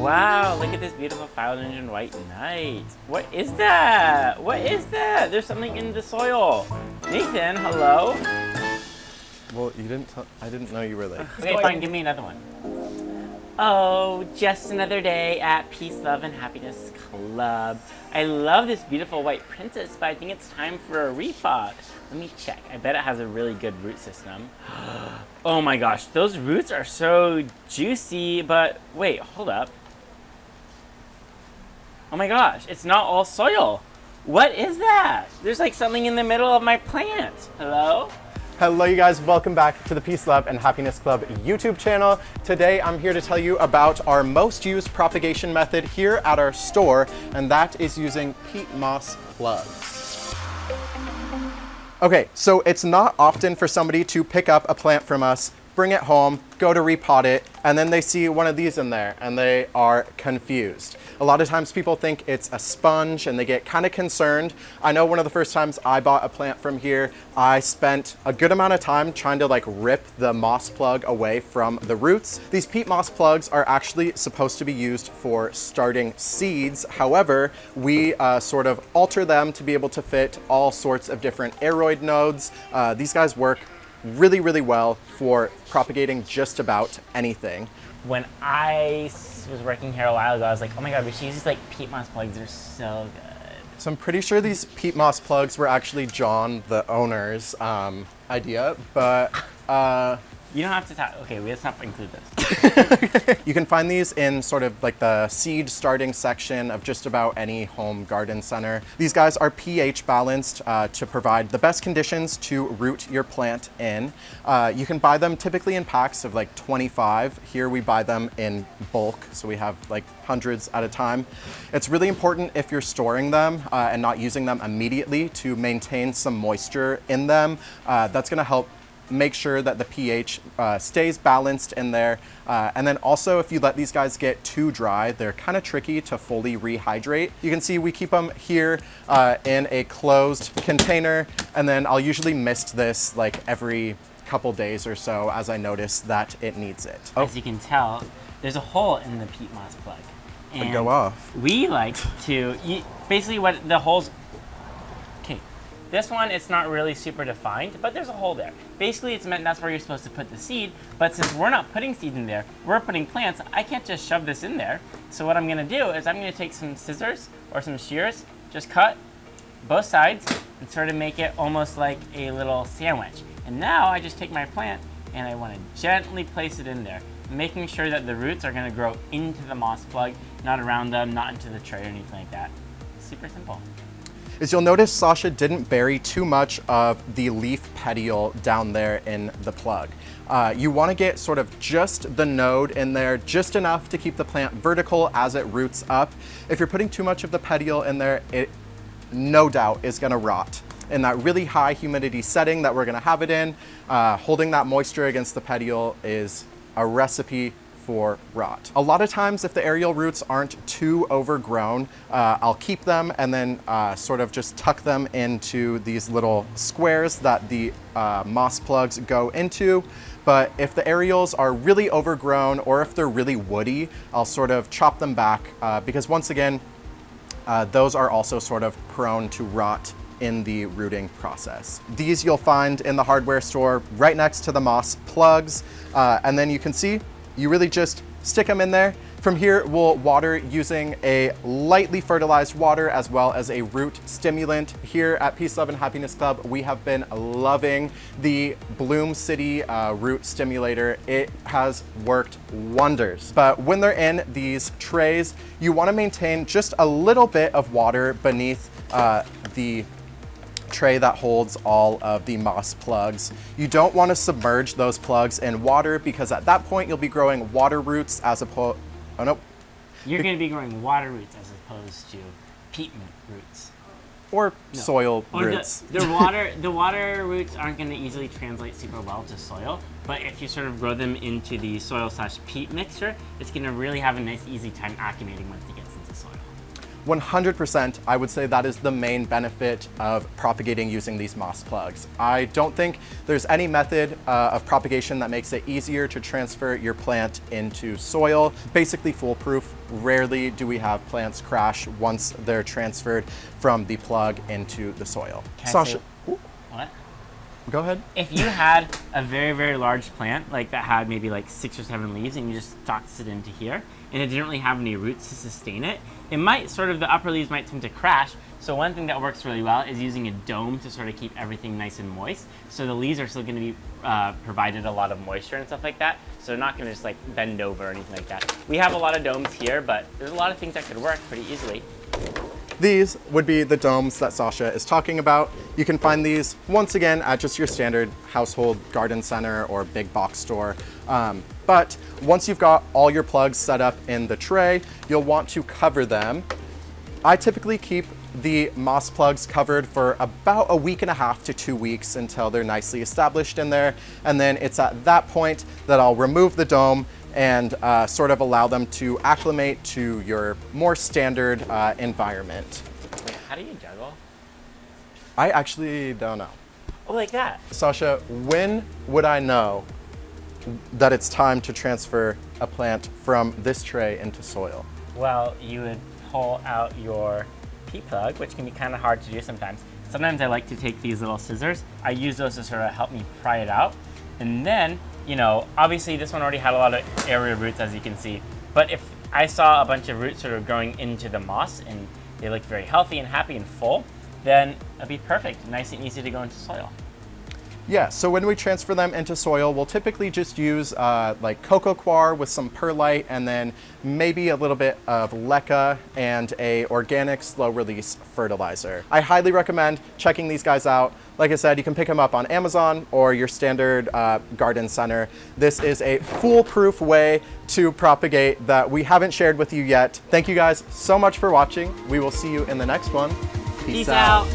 Wow, look at this beautiful filed engine white knight. What is that? What is that? There's something in the soil. Nathan, hello? Well, I didn't know you were late. Okay, fine, give me another one. Oh, just another day at Peace, Love, and Happiness Club. I love this beautiful white princess, but I think it's time for a repot. Let me check. I bet it has a really good root system. Oh my gosh, those roots are so juicy, but wait, hold up. Oh my gosh, it's not all soil. What is that? There's like something in the middle of my plant. Hello? Hello, you guys. Welcome back to the Peace, Love, and Happiness Club YouTube channel. Today, I'm here to tell you about our most used propagation method here at our store, and that is using peat moss plugs. Okay, so it's not often for somebody to pick up a plant from us, bring it home, go to repot it, and then they see one of these in there and they are confused. A lot of times people think it's a sponge and they get kind of concerned. I know one of the first times I bought a plant from here, I spent a good amount of time trying to like rip the moss plug away from the roots. These peat moss plugs are actually supposed to be used for starting seeds. However, we sort of alter them to be able to fit all sorts of different aroid nodes. These guys work really, really well for propagating just about anything. When I was working here a while ago, I was like, oh my god, we should use these like peat moss plugs. They're so good. So I'm pretty sure these peat moss plugs were actually John, the owner's idea, but You don't have to talk. Okay, let's not include this. You can find these in sort of like the seed starting section of just about any home garden center. These guys are pH balanced to provide the best conditions to root your plant in. You can buy them typically in packs of like 25. Here we buy them in bulk, so we have like hundreds at a time. It's really important if you're storing them and not using them immediately to maintain some moisture in them. That's gonna help make sure that the pH stays balanced in there. And then also if you let these guys get too dry, they're kind of tricky to fully rehydrate. You can see we keep them here in a closed container, and then I'll usually mist this like every couple days or so as I notice that it needs it. As you can tell, there's a hole in the peat moss plug. And go off. We like to, basically what the holes, okay, this one, it's not really super defined, but there's a hole there. Basically, it's meant that's where you're supposed to put the seed, but since we're not putting seed in there, we're putting plants, I can't just shove this in there. So what I'm gonna do is I'm gonna take some scissors or some shears, just cut both sides and sort of make it almost like a little sandwich. And now I just take my plant and I wanna gently place it in there, making sure that the roots are gonna grow into the moss plug, not around them, not into the tray or anything like that. Super simple. Is you'll notice Sasha didn't bury too much of the leaf petiole down there in the plug. You want to get sort of just the node in there, just enough to keep the plant vertical as it roots up. If you're putting too much of the petiole in there, it no doubt is going to rot. In that really high humidity setting that we're going to have it in, holding that moisture against the petiole is a recipe for rot. A lot of times if the aerial roots aren't too overgrown, I'll keep them and then sort of just tuck them into these little squares that the moss plugs go into. But if the aerials are really overgrown or if they're really woody, I'll sort of chop them back because once again, those are also sort of prone to rot in the rooting process. These you'll find in the hardware store right next to the moss plugs. And then you can see you really just stick them in there. From here, we'll water using a lightly fertilized water as well as a root stimulant. Here at Peace, Love, and Happiness Club, we have been loving the Bloom City root stimulator. It has worked wonders. But when they're in these trays, you want to maintain just a little bit of water beneath the tray that holds all of the moss plugs. You don't want to submerge those plugs in water because at that point you'll be growing water roots as opposed, oh no. You're gonna be growing water roots as opposed to peat roots. Or soil roots. The water roots aren't gonna easily translate super well to soil, but if you sort of grow them into the soil/peat mixture, it's gonna really have a nice easy time acclimating once it gets into soil. 100%, I would say that is the main benefit of propagating using these moss plugs. I don't think there's any method of propagation that makes it easier to transfer your plant into soil. Basically foolproof. Rarely do we have plants crash once they're transferred from the plug into the soil. Sasha, what? Go ahead. If you had a very, very large plant, like that had maybe like 6 or 7 leaves, and you just tossed it into here, and it didn't really have any roots to sustain it, it might sort of, the upper leaves might tend to crash. So one thing that works really well is using a dome to sort of keep everything nice and moist. So the leaves are still going to be provided a lot of moisture and stuff like that. So they're not going to just like bend over or anything like that. We have a lot of domes here, but there's a lot of things that could work pretty easily. These would be the domes that Sasha is talking about. You can find these, once again, at just your standard household garden center or big box store. But once you've got all your plugs set up in the tray, you'll want to cover them. I typically keep the moss plugs covered for about a week and a half to 2 weeks until they're nicely established in there. And then it's at that point that I'll remove the dome and sort of allow them to acclimate to your more standard environment. Wait, how do you juggle? I actually don't know. Oh, like that? Sasha, when would I know that it's time to transfer a plant from this tray into soil? Well, you would pull out your Peat plug, which can be kind of hard to do sometimes. Sometimes I like to take these little scissors. I use those to sort of help me pry it out. And then, you know, obviously this one already had a lot of area roots, as you can see. But if I saw a bunch of roots sort of growing into the moss and they looked very healthy and happy and full, then it'd be perfect, nice and easy to go into soil. Yeah, so when we transfer them into soil, we'll typically just use like coco coir with some perlite and then maybe a little bit of leca and a organic slow release fertilizer. I highly recommend checking these guys out. Like I said, you can pick them up on Amazon or your standard garden center. This is a foolproof way to propagate that we haven't shared with you yet. Thank you guys so much for watching. We will see you in the next one. Peace out.